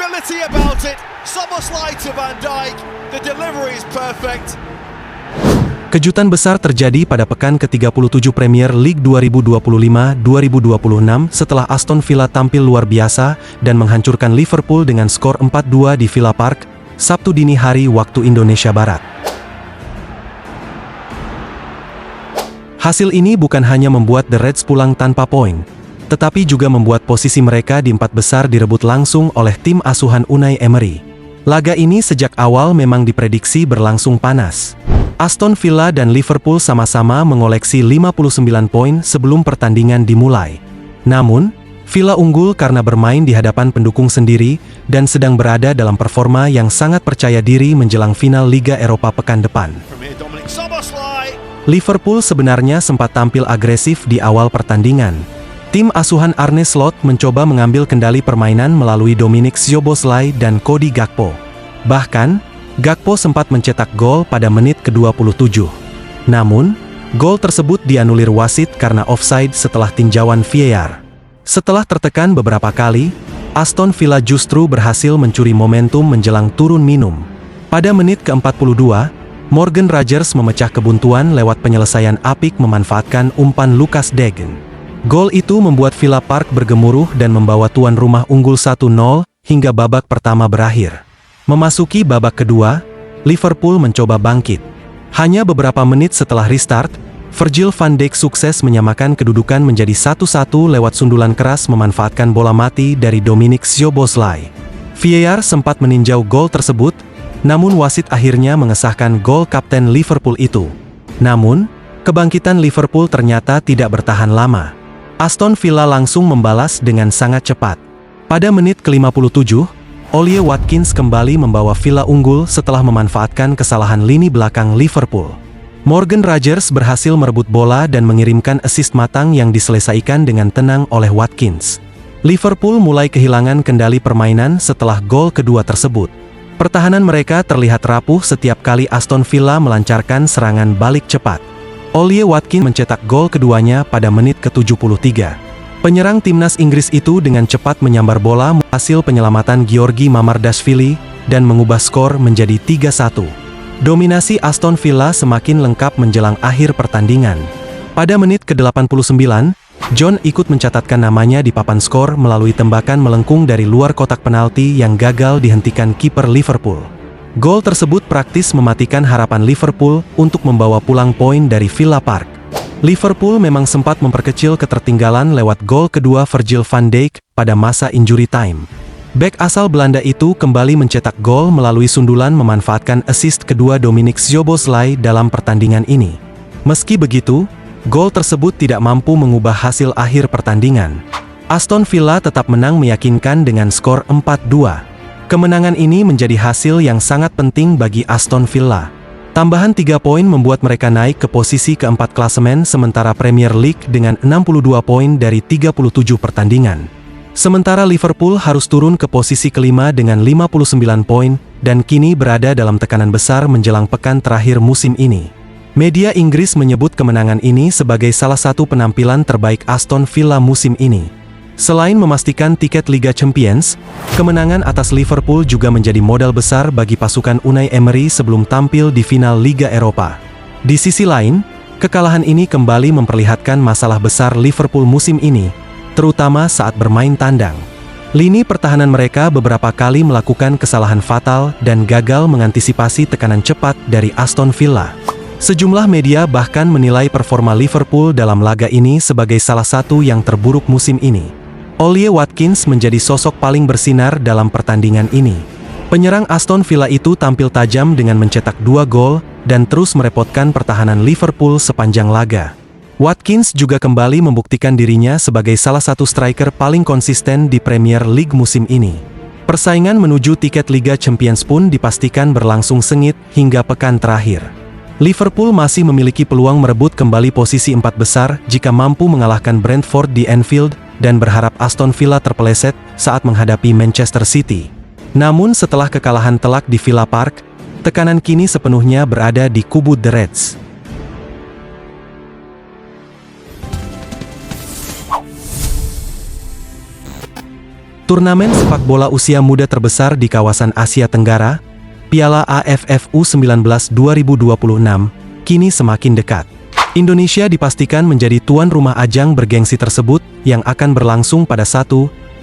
ability about it. Szoboszlai to Van Dijk. The delivery is perfect. Kejutan besar terjadi pada pekan ke-37 Premier League 2025-2026 setelah Aston Villa tampil luar biasa dan menghancurkan Liverpool dengan skor 4-2 di Villa Park, Sabtu dini hari waktu Indonesia Barat. Hasil ini bukan hanya membuat The Reds pulang tanpa poin, tetapi juga membuat posisi mereka di empat besar direbut langsung oleh tim asuhan Unai Emery. Laga ini sejak awal memang diprediksi berlangsung panas. Aston Villa dan Liverpool sama-sama mengoleksi 59 poin sebelum pertandingan dimulai. Namun, Villa unggul karena bermain di hadapan pendukung sendiri dan sedang berada dalam performa yang sangat percaya diri menjelang final Liga Eropa pekan depan. Liverpool sebenarnya sempat tampil agresif di awal pertandingan. Tim asuhan Arne Slot mencoba mengambil kendali permainan melalui Dominik Szoboszlai dan Cody Gakpo. Bahkan, Gakpo sempat mencetak gol pada menit ke-27. Namun, gol tersebut dianulir wasit karena offside setelah tinjauan VAR. Setelah tertekan beberapa kali, Aston Villa justru berhasil mencuri momentum menjelang turun minum. Pada menit ke-42, Morgan Rogers memecah kebuntuan lewat penyelesaian apik memanfaatkan umpan Lucas Degen. Gol itu membuat Villa Park bergemuruh dan membawa tuan rumah unggul 1-0 hingga babak pertama berakhir. Memasuki babak kedua, Liverpool mencoba bangkit. Hanya beberapa menit setelah restart, Virgil van Dijk sukses menyamakan kedudukan menjadi 1-1 lewat sundulan keras memanfaatkan bola mati dari Dominik Szoboszlai. VAR sempat meninjau gol tersebut, namun wasit akhirnya mengesahkan gol kapten Liverpool itu. Namun, kebangkitan Liverpool ternyata tidak bertahan lama. Aston Villa langsung membalas dengan sangat cepat. Pada menit ke-57, Ollie Watkins kembali membawa Villa unggul setelah memanfaatkan kesalahan lini belakang Liverpool. Morgan Rogers berhasil merebut bola dan mengirimkan assist matang yang diselesaikan dengan tenang oleh Watkins. Liverpool mulai kehilangan kendali permainan setelah gol kedua tersebut. Pertahanan mereka terlihat rapuh setiap kali Aston Villa melancarkan serangan balik cepat. Ollie Watkins mencetak gol keduanya pada menit ke-73. Penyerang timnas Inggris itu dengan cepat menyambar bola hasil penyelamatan Giorgi Mamardashvili dan mengubah skor menjadi 3-1. Dominasi Aston Villa semakin lengkap menjelang akhir pertandingan. Pada menit ke-89, John ikut mencatatkan namanya di papan skor melalui tembakan melengkung dari luar kotak penalti yang gagal dihentikan kiper Liverpool. Gol tersebut praktis mematikan harapan Liverpool untuk membawa pulang poin dari Villa Park. Liverpool memang sempat memperkecil ketertinggalan lewat gol kedua Virgil van Dijk pada masa injury time. Bek asal Belanda itu kembali mencetak gol melalui sundulan memanfaatkan assist kedua Dominik Szoboszlai dalam pertandingan ini. Meski begitu, gol tersebut tidak mampu mengubah hasil akhir pertandingan. Aston Villa tetap menang meyakinkan dengan skor 4-2. Kemenangan ini menjadi hasil yang sangat penting bagi Aston Villa. Tambahan 3 poin membuat mereka naik ke posisi keempat klasemen sementara Premier League dengan 62 poin dari 37 pertandingan. Sementara Liverpool harus turun ke posisi kelima dengan 59 poin dan kini berada dalam tekanan besar menjelang pekan terakhir musim ini. Media Inggris menyebut kemenangan ini sebagai salah satu penampilan terbaik Aston Villa musim ini. Selain memastikan tiket Liga Champions, kemenangan atas Liverpool juga menjadi modal besar bagi pasukan Unai Emery sebelum tampil di final Liga Eropa. Di sisi lain, kekalahan ini kembali memperlihatkan masalah besar Liverpool musim ini, terutama saat bermain tandang. Lini pertahanan mereka beberapa kali melakukan kesalahan fatal dan gagal mengantisipasi tekanan cepat dari Aston Villa. Sejumlah media bahkan menilai performa Liverpool dalam laga ini sebagai salah satu yang terburuk musim ini. Ollie Watkins menjadi sosok paling bersinar dalam pertandingan ini. Penyerang Aston Villa itu tampil tajam dengan mencetak 2 gol dan terus merepotkan pertahanan Liverpool sepanjang laga. Watkins juga kembali membuktikan dirinya sebagai salah satu striker paling konsisten di Premier League musim ini. Persaingan menuju tiket Liga Champions pun dipastikan berlangsung sengit hingga pekan terakhir. Liverpool masih memiliki peluang merebut kembali posisi 4 besar jika mampu mengalahkan Brentford di Anfield dan berharap Aston Villa terpeleset saat menghadapi Manchester City. Namun setelah kekalahan telak di Villa Park, tekanan kini sepenuhnya berada di kubu The Reds. Turnamen sepak bola usia muda terbesar di kawasan Asia Tenggara, Piala AFF U19 2026, kini semakin dekat. Indonesia dipastikan menjadi tuan rumah ajang bergengsi tersebut yang akan berlangsung pada 1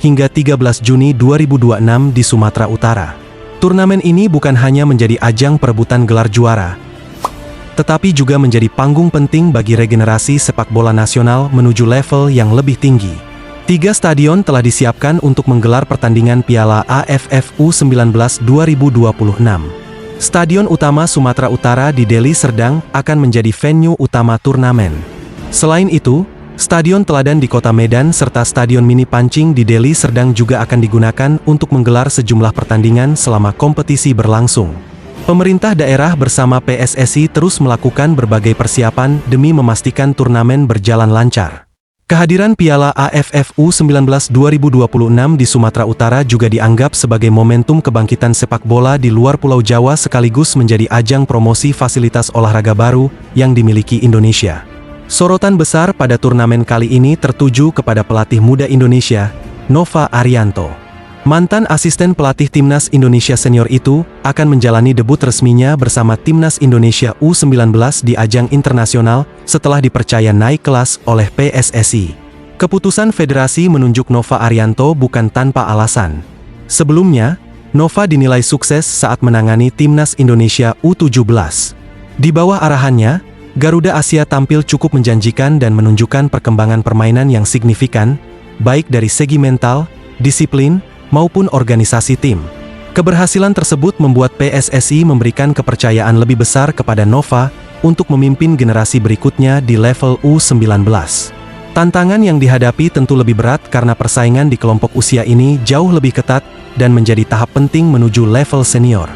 hingga 13 Juni 2026 di Sumatera Utara. Turnamen ini bukan hanya menjadi ajang perebutan gelar juara, tetapi juga menjadi panggung penting bagi regenerasi sepak bola nasional menuju level yang lebih tinggi. 3 stadion telah disiapkan untuk menggelar pertandingan Piala AFF U19 2026. Stadion utama Sumatera Utara di Deli Serdang akan menjadi venue utama turnamen. Selain itu, Stadion Teladan di Kota Medan serta Stadion Mini Pancing di Deli Serdang juga akan digunakan untuk menggelar sejumlah pertandingan selama kompetisi berlangsung. Pemerintah daerah bersama PSSI terus melakukan berbagai persiapan demi memastikan turnamen berjalan lancar. Kehadiran Piala AFF U19 2026 di Sumatera Utara juga dianggap sebagai momentum kebangkitan sepak bola di luar Pulau Jawa sekaligus menjadi ajang promosi fasilitas olahraga baru yang dimiliki Indonesia. Sorotan besar pada turnamen kali ini tertuju kepada pelatih muda Indonesia, Nova Arianto. Mantan asisten pelatih Timnas Indonesia senior itu akan menjalani debut resminya bersama Timnas Indonesia U19 di ajang internasional setelah dipercaya naik kelas oleh PSSI. Keputusan federasi menunjuk Nova Arianto bukan tanpa alasan. Sebelumnya, Nova dinilai sukses saat menangani Timnas Indonesia U17. Di bawah arahannya, Garuda Asia tampil cukup menjanjikan dan menunjukkan perkembangan permainan yang signifikan, baik dari segi mental, disiplin, maupun organisasi tim. Keberhasilan tersebut membuat PSSI memberikan kepercayaan lebih besar kepada Nova untuk memimpin generasi berikutnya di level U19. Tantangan yang dihadapi tentu lebih berat karena persaingan di kelompok usia ini jauh lebih ketat dan menjadi tahap penting menuju level senior.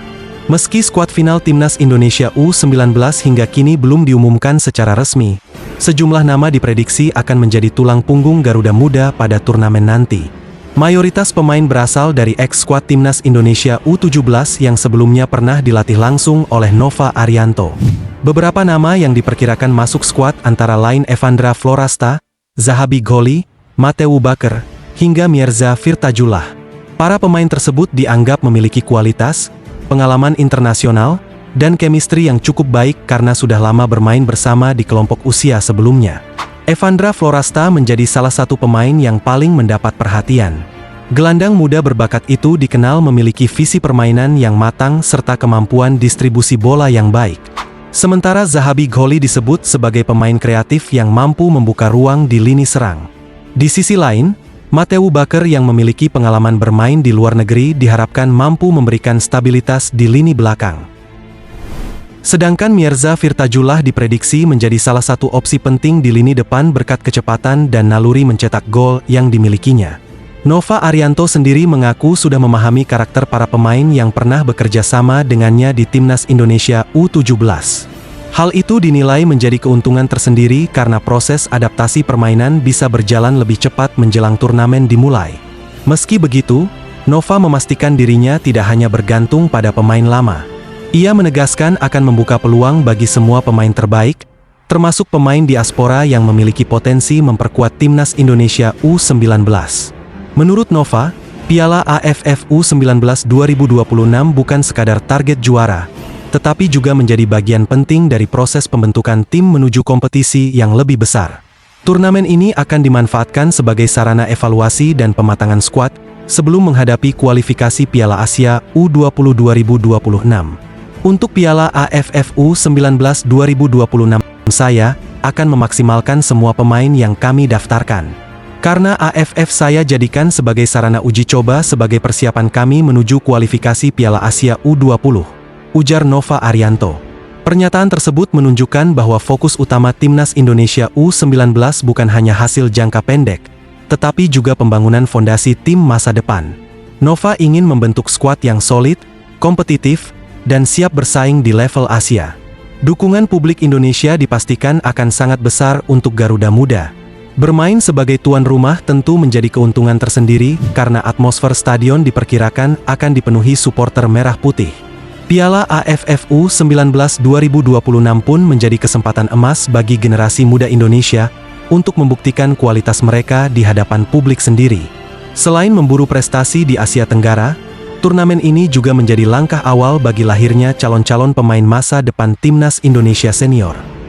Meski skuad final Timnas Indonesia U19 hingga kini belum diumumkan secara resmi, sejumlah nama diprediksi akan menjadi tulang punggung Garuda Muda pada turnamen nanti. Mayoritas pemain berasal dari ex-skuad Timnas Indonesia U17 yang sebelumnya pernah dilatih langsung oleh Nova Arianto. Beberapa nama yang diperkirakan masuk skuad antara lain Evandra Florasta, Zahabi Gholi, Mateu Baker, hingga Mirza Firtajullah. Para pemain tersebut dianggap memiliki kualitas, pengalaman internasional, dan chemistry yang cukup baik karena sudah lama bermain bersama di kelompok usia sebelumnya. Evandra Florasta menjadi salah satu pemain yang paling mendapat perhatian. Gelandang muda berbakat itu dikenal memiliki visi permainan yang matang serta kemampuan distribusi bola yang baik. Sementara Zahabi Gholi disebut sebagai pemain kreatif yang mampu membuka ruang di lini serang. Di sisi lain, Mateu Baker yang memiliki pengalaman bermain di luar negeri diharapkan mampu memberikan stabilitas di lini belakang. Sedangkan Mirza Firtajullah diprediksi menjadi salah satu opsi penting di lini depan berkat kecepatan dan naluri mencetak gol yang dimilikinya. Nova Arianto sendiri mengaku sudah memahami karakter para pemain yang pernah bekerja sama dengannya di Timnas Indonesia U17. Hal itu dinilai menjadi keuntungan tersendiri karena proses adaptasi permainan bisa berjalan lebih cepat menjelang turnamen dimulai. Meski begitu, Nova memastikan dirinya tidak hanya bergantung pada pemain lama. Ia menegaskan akan membuka peluang bagi semua pemain terbaik, termasuk pemain diaspora yang memiliki potensi memperkuat Timnas Indonesia U19. Menurut Nova, Piala AFF U19 2026 bukan sekadar target juara, tetapi juga menjadi bagian penting dari proses pembentukan tim menuju kompetisi yang lebih besar. Turnamen ini akan dimanfaatkan sebagai sarana evaluasi dan pematangan skuad sebelum menghadapi kualifikasi Piala Asia U20 2026. Untuk Piala AFF U19 2026, saya akan memaksimalkan semua pemain yang kami daftarkan. Karena AFF saya jadikan sebagai sarana uji coba sebagai persiapan kami menuju kualifikasi Piala Asia U20, ujar Nova Arianto. Pernyataan tersebut menunjukkan bahwa fokus utama Timnas Indonesia U19 bukan hanya hasil jangka pendek, tetapi juga pembangunan fondasi tim masa depan. Nova ingin membentuk skuad yang solid, kompetitif, dan siap bersaing di level Asia. Dukungan publik Indonesia dipastikan akan sangat besar untuk Garuda Muda. Bermain sebagai tuan rumah tentu menjadi keuntungan tersendiri karena atmosfer stadion diperkirakan akan dipenuhi supporter merah putih. Piala AFF U19 2026 pun menjadi kesempatan emas bagi generasi muda Indonesia untuk membuktikan kualitas mereka di hadapan publik sendiri. Selain memburu prestasi di Asia Tenggara, turnamen ini juga menjadi langkah awal bagi lahirnya calon-calon pemain masa depan timnas Indonesia senior.